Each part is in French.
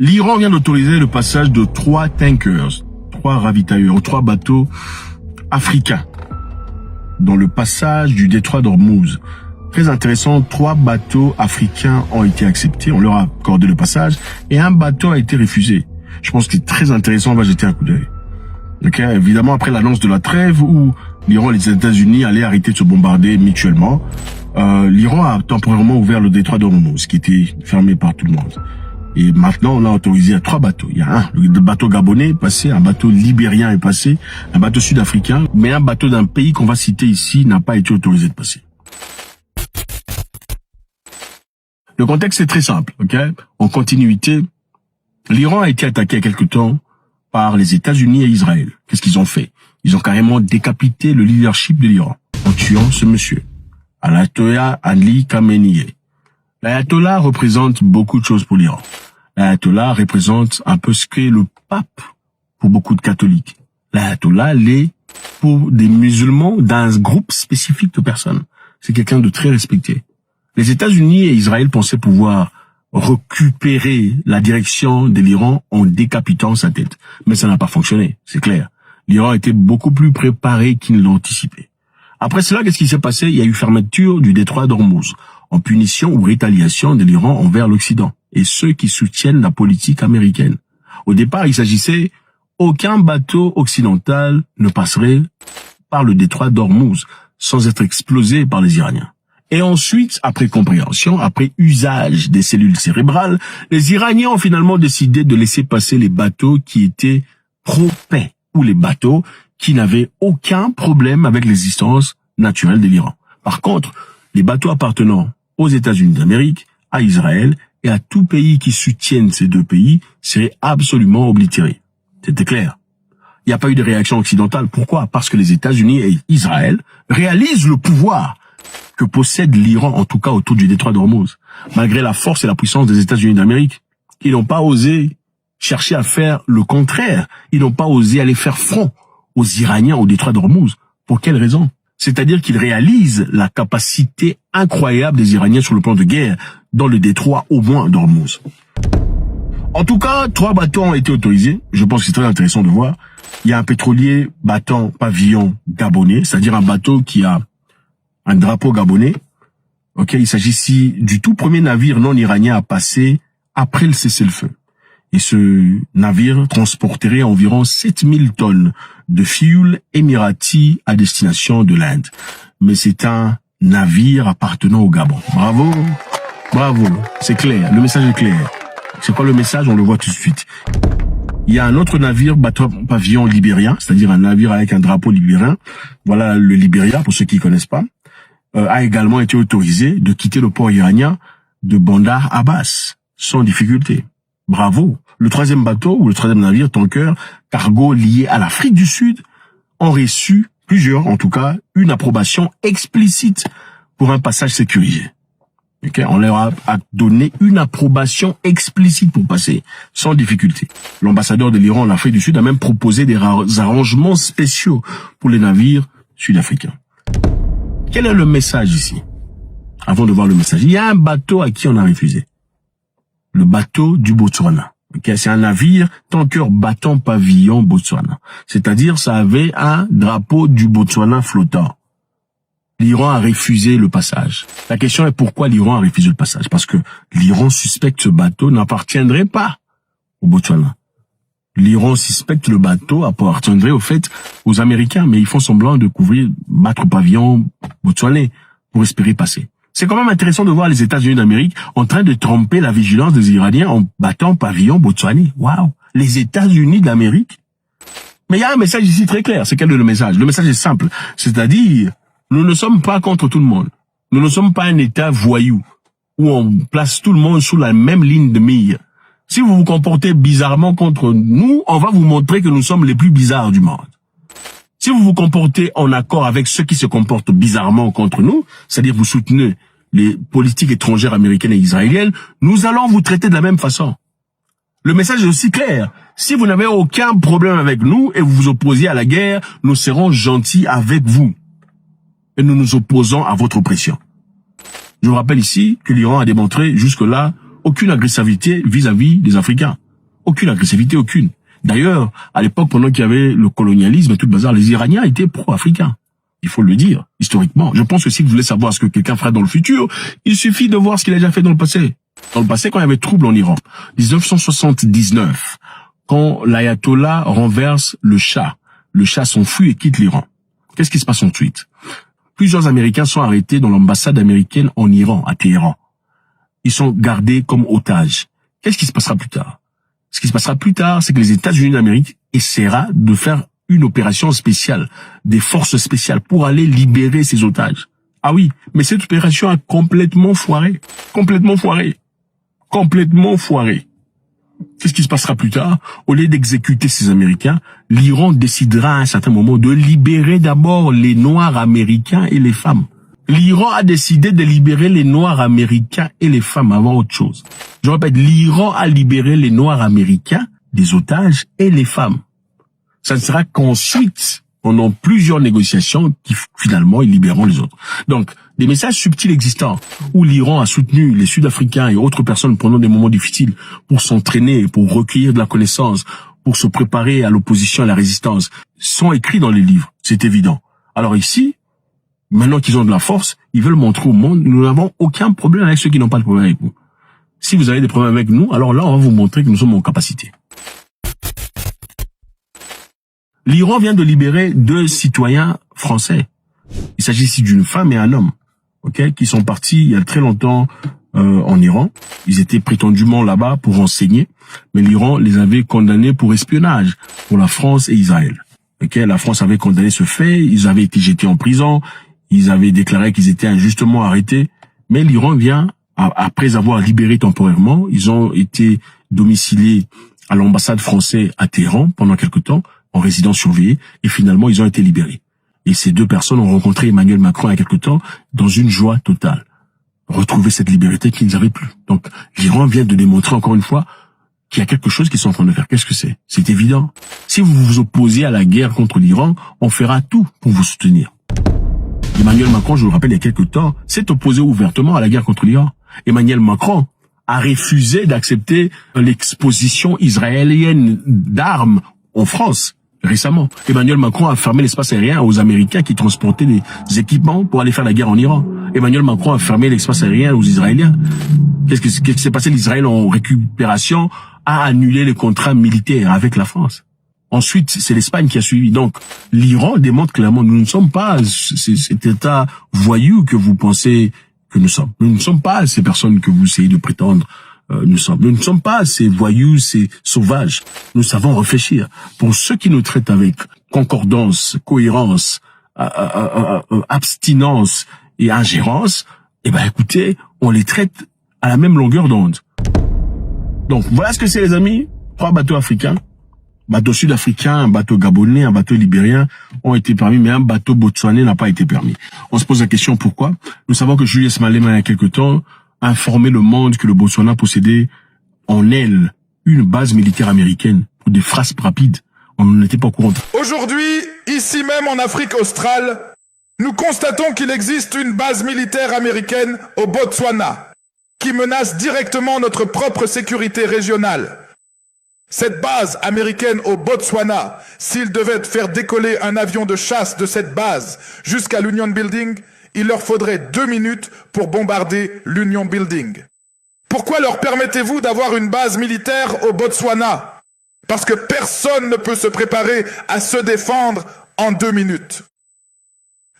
L'Iran vient d'autoriser le passage de 3 tankers, 3 ravitailleurs, 3 bateaux africains dans le passage du détroit d'Ormuz. Très intéressant, 3 bateaux africains ont été acceptés, on leur a accordé le passage, et un bateau a été refusé. Je pense que c'est très intéressant, on va jeter un coup d'œil. Okay, évidemment, après l'annonce de la trêve où l'Iran et les États-Unis allaient arrêter de se bombarder mutuellement, l'Iran a temporairement ouvert le détroit d'Ormuz, qui était fermé par tout le monde. Et maintenant, on a autorisé à 3 bateaux. Il y a le bateau gabonais est passé, un bateau libérien est passé, un bateau sud-africain, mais un bateau d'un pays qu'on va citer ici n'a pas été autorisé de passer. Le contexte est très simple, ok? En continuité, l'Iran a été attaqué il y a quelque temps par les États-Unis et Israël. Qu'est-ce qu'ils ont fait? Ils ont carrément décapité le leadership de l'Iran en tuant ce monsieur, Ayatollah Ali Khamenei. L'Ayatollah représente beaucoup de choses pour l'Iran. L'Ayatollah représente un peu ce qu'est le pape pour beaucoup de catholiques. L'Ayatollah l'est pour des musulmans d'un groupe spécifique de personnes. C'est quelqu'un de très respecté. Les États-Unis et Israël pensaient pouvoir récupérer la direction de l'Iran en décapitant sa tête. Mais ça n'a pas fonctionné, c'est clair. L'Iran était beaucoup plus préparé qu'ils ne l'anticipaient. Après cela, qu'est-ce qui s'est passé? Il y a eu fermeture du détroit d'Ormuz, en punition ou rétaliation de l'Iran envers l'Occident et ceux qui soutiennent la politique américaine. Au départ, il s'agissait aucun bateau occidental ne passerait par le détroit d'Ormuz sans être explosé par les Iraniens. Et ensuite, après compréhension, après usage des cellules cérébrales, les Iraniens ont finalement décidé de laisser passer les bateaux qui étaient pro-paix ou les bateaux qui n'avaient aucun problème avec l'existence naturelle de l'Iran. Par contre, les bateaux appartenant aux États-Unis d'Amérique, à Israël et à tout pays qui soutienne ces deux pays seraient absolument oblitérés. C'était clair. Il n'y a pas eu de réaction occidentale. Pourquoi? Parce que les États-Unis et Israël réalisent le pouvoir que possède l'Iran, en tout cas autour du détroit d'Ormuz. Malgré la force et la puissance des États-Unis d'Amérique, ils n'ont pas osé chercher à faire le contraire. Ils n'ont pas osé aller faire front aux Iraniens au détroit d'Ormuz. Pour quelle raison? C'est-à-dire qu'ils réalisent la capacité incroyable des Iraniens sur le plan de guerre dans le détroit au moins d'Ormuz. En tout cas, 3 bateaux ont été autorisés. Je pense que c'est très intéressant de voir. Il y a un pétrolier battant pavillon gabonais, c'est-à-dire un bateau qui a un drapeau gabonais. Ok, il s'agit ici du tout premier navire non iranien à passer après le cessez-le-feu. Et ce navire transporterait environ 7000 tonnes de fioul émirati à destination de l'Inde. Mais c'est un navire appartenant au Gabon. Bravo, bravo, c'est clair, le message est clair. C'est quoi le message? On le voit tout de suite. Il y a un autre navire battant pavillon libérien, c'est-à-dire un navire avec un drapeau libérien. Voilà le Libéria, pour ceux qui ne connaissent pas. A également été autorisé de quitter le port iranien de Bandar Abbas, sans difficulté. Bravo. Le 3e bateau, ou le 3e navire, tanker, cargo lié à l'Afrique du Sud, ont reçu, plusieurs en tout cas, une approbation explicite pour un passage sécurisé. Okay? On leur a donné une approbation explicite pour passer, sans difficulté. L'ambassadeur de l'Iran en Afrique du Sud a même proposé des arrangements spéciaux pour les navires sud-africains. Quel est le message ici? Avant de voir le message, il y a un bateau à qui on a refusé. Le bateau du Botswana. Okay, c'est un navire tanker battant pavillon Botswana. C'est-à-dire, ça avait un drapeau du Botswana flottant. L'Iran a refusé le passage. La question est pourquoi l'Iran a refusé le passage? Parce que l'Iran suspecte ce bateau n'appartiendrait pas au Botswana. L'Iran suspecte le bateau appartiendrait au fait aux Américains, mais ils font semblant de battre pavillon botswanais pour espérer passer. C'est quand même intéressant de voir les États-Unis d'Amérique en train de tromper la vigilance des Iraniens en battant pavillon botswanais. Waouh! Les États-Unis d'Amérique? Mais il y a un message ici très clair. C'est quel est le message? Le message est simple. C'est-à-dire, nous ne sommes pas contre tout le monde. Nous ne sommes pas un État voyou où on place tout le monde sous la même ligne de mire. Si vous vous comportez bizarrement contre nous, on va vous montrer que nous sommes les plus bizarres du monde. Si vous vous comportez en accord avec ceux qui se comportent bizarrement contre nous, c'est-à-dire vous soutenez les politiques étrangères américaines et israéliennes, nous allons vous traiter de la même façon. Le message est aussi clair. Si vous n'avez aucun problème avec nous et vous vous opposez à la guerre, nous serons gentils avec vous. Et nous nous opposons à votre oppression. Je vous rappelle ici que l'Iran a démontré jusque-là aucune agressivité vis-à-vis des Africains. Aucune agressivité, aucune. D'ailleurs, à l'époque, pendant qu'il y avait le colonialisme et tout le bazar, les Iraniens étaient pro-africains. Il faut le dire, historiquement. Je pense que si vous voulez savoir ce que quelqu'un fera dans le futur, il suffit de voir ce qu'il a déjà fait dans le passé. Dans le passé, quand il y avait trouble en Iran, 1979, quand l'ayatollah renverse le Shah s'enfuit et quitte l'Iran. Qu'est-ce qui se passe ensuite? Plusieurs Américains sont arrêtés dans l'ambassade américaine en Iran, à Téhéran. Ils sont gardés comme otages. Qu'est-ce qui se passera plus tard? Ce qui se passera plus tard, c'est que les États-Unis d'Amérique essaiera de faire une opération spéciale, des forces spéciales pour aller libérer ces otages. Ah oui, mais cette opération a complètement foiré. Complètement foiré. Complètement foiré. Qu'est-ce qui se passera plus tard? Au lieu d'exécuter ces Américains, l'Iran décidera à un certain moment de libérer d'abord les Noirs américains et les femmes. L'Iran a décidé de libérer les Noirs américains et les femmes avant autre chose. Je répète, l'Iran a libéré les Noirs américains des otages et les femmes. Ça ne sera qu'ensuite, pendant plusieurs négociations, qui finalement ils libéreront les autres. Donc, des messages subtils existants, où l'Iran a soutenu les Sud-Africains et autres personnes pendant des moments difficiles pour s'entraîner, pour recueillir de la connaissance, pour se préparer à l'opposition, à la résistance, sont écrits dans les livres, c'est évident. Alors ici, maintenant qu'ils ont de la force, ils veulent montrer au monde, nous n'avons aucun problème avec ceux qui n'ont pas de problème avec nous. Si vous avez des problèmes avec nous, alors là, on va vous montrer que nous sommes en capacité. L'Iran vient de libérer 2 citoyens français. Il s'agit ici d'une femme et un homme, qui sont partis il y a très longtemps en Iran. Ils étaient prétendument là-bas pour enseigner, mais l'Iran les avait condamnés pour espionnage pour la France et Israël. La France avait condamné ce fait, ils avaient été jetés en prison, ils avaient déclaré qu'ils étaient injustement arrêtés, mais l'Iran vient, après avoir libéré temporairement, ils ont été domiciliés à l'ambassade française à Téhéran pendant quelque temps, en résidence surveillée, et finalement ils ont été libérés. Et ces 2 personnes ont rencontré Emmanuel Macron il y a quelque temps dans une joie totale. Retrouver cette liberté qu'ils n'avaient plus. Donc l'Iran vient de démontrer encore une fois qu'il y a quelque chose qu'ils sont en train de faire. Qu'est-ce que c'est? C'est évident. Si vous vous opposez à la guerre contre l'Iran, on fera tout pour vous soutenir. Emmanuel Macron, je vous le rappelle, il y a quelque temps, s'est opposé ouvertement à la guerre contre l'Iran. Emmanuel Macron a refusé d'accepter l'exposition israélienne d'armes en France. Récemment, Emmanuel Macron a fermé l'espace aérien aux Américains qui transportaient des équipements pour aller faire la guerre en Iran. Emmanuel Macron a fermé l'espace aérien aux Israéliens. Qu'est-ce qui s'est passé? L'Israël, en récupération, a annulé les contrats militaires avec la France. Ensuite, c'est l'Espagne qui a suivi. Donc, l'Iran démontre clairement, nous ne sommes pas cet État voyou que vous pensez que nous sommes. Nous ne sommes pas ces personnes que vous essayez de prétendre. Nous ne sommes pas ces voyous, ces sauvages. Nous savons réfléchir. Pour ceux qui nous traitent avec concordance, cohérence, abstinence et ingérence, écoutez, on les traite à la même longueur d'onde. Donc, voilà ce que c'est, les amis. 3 bateaux africains. Bateau sud-africain, un bateau gabonais, un bateau libérien ont été permis, mais un bateau botswanais n'a pas été permis. On se pose la question pourquoi. Nous savons que Julius Malema, il y a quelque temps, a informé le monde que le Botswana possédait en elle une base militaire américaine pour des phrases rapides. On n'en était pas au courant. Aujourd'hui, ici même en Afrique australe, nous constatons qu'il existe une base militaire américaine au Botswana qui menace directement notre propre sécurité régionale. Cette base américaine au Botswana, s'ils devaient faire décoller un avion de chasse de cette base jusqu'à l'Union Building, il leur faudrait 2 minutes pour bombarder l'Union Building. Pourquoi leur permettez-vous d'avoir une base militaire au Botswana? Parce que personne ne peut se préparer à se défendre en 2 minutes.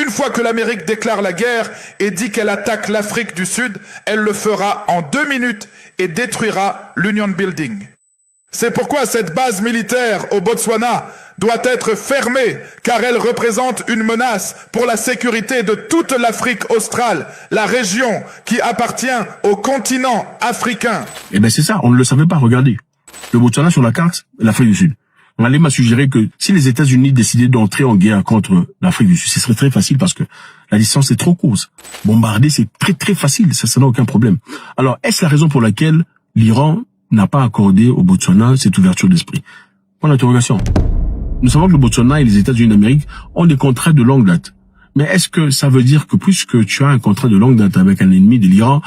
Une fois que l'Amérique déclare la guerre et dit qu'elle attaque l'Afrique du Sud, elle le fera en 2 minutes et détruira l'Union Building. C'est pourquoi cette base militaire au Botswana doit être fermée, car elle représente une menace pour la sécurité de toute l'Afrique australe, la région qui appartient au continent africain. C'est ça, on ne le savait pas, regardez. Le Botswana sur la carte, l'Afrique du Sud. On allait m'a suggéré que si les États-Unis décidaient d'entrer en guerre contre l'Afrique du Sud, ce serait très facile parce que la distance est trop courte. Bombarder, c'est très très facile, ça n'a aucun problème. Alors, est-ce la raison pour laquelle l'Iran n'a pas accordé au Botswana cette ouverture d'esprit? Point d'interrogation. Nous savons que le Botswana et les États-Unis d'Amérique ont des contrats de longue date. Mais est-ce que ça veut dire que puisque tu as un contrat de longue date avec un ennemi de l'Iran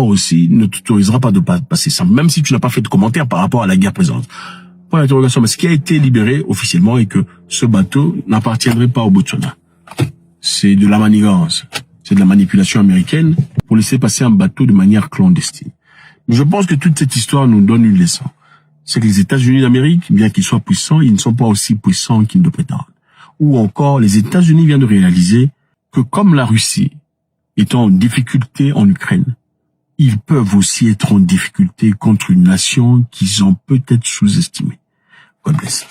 aussi ne t'autorisera pas de passer ça, même si tu n'as pas fait de commentaire par rapport à la guerre présente? Point d'interrogation. Mais ce qui a été libéré officiellement est que ce bateau n'appartiendrait pas au Botswana. C'est de la manigance. C'est de la manipulation américaine pour laisser passer un bateau de manière clandestine. Mais je pense que toute cette histoire nous donne une leçon. C'est que les États-Unis d'Amérique, bien qu'ils soient puissants, ils ne sont pas aussi puissants qu'ils ne prétendent. Ou encore, les États-Unis viennent de réaliser que comme la Russie est en difficulté en Ukraine, ils peuvent aussi être en difficulté contre une nation qu'ils ont peut-être sous-estimée. God bless.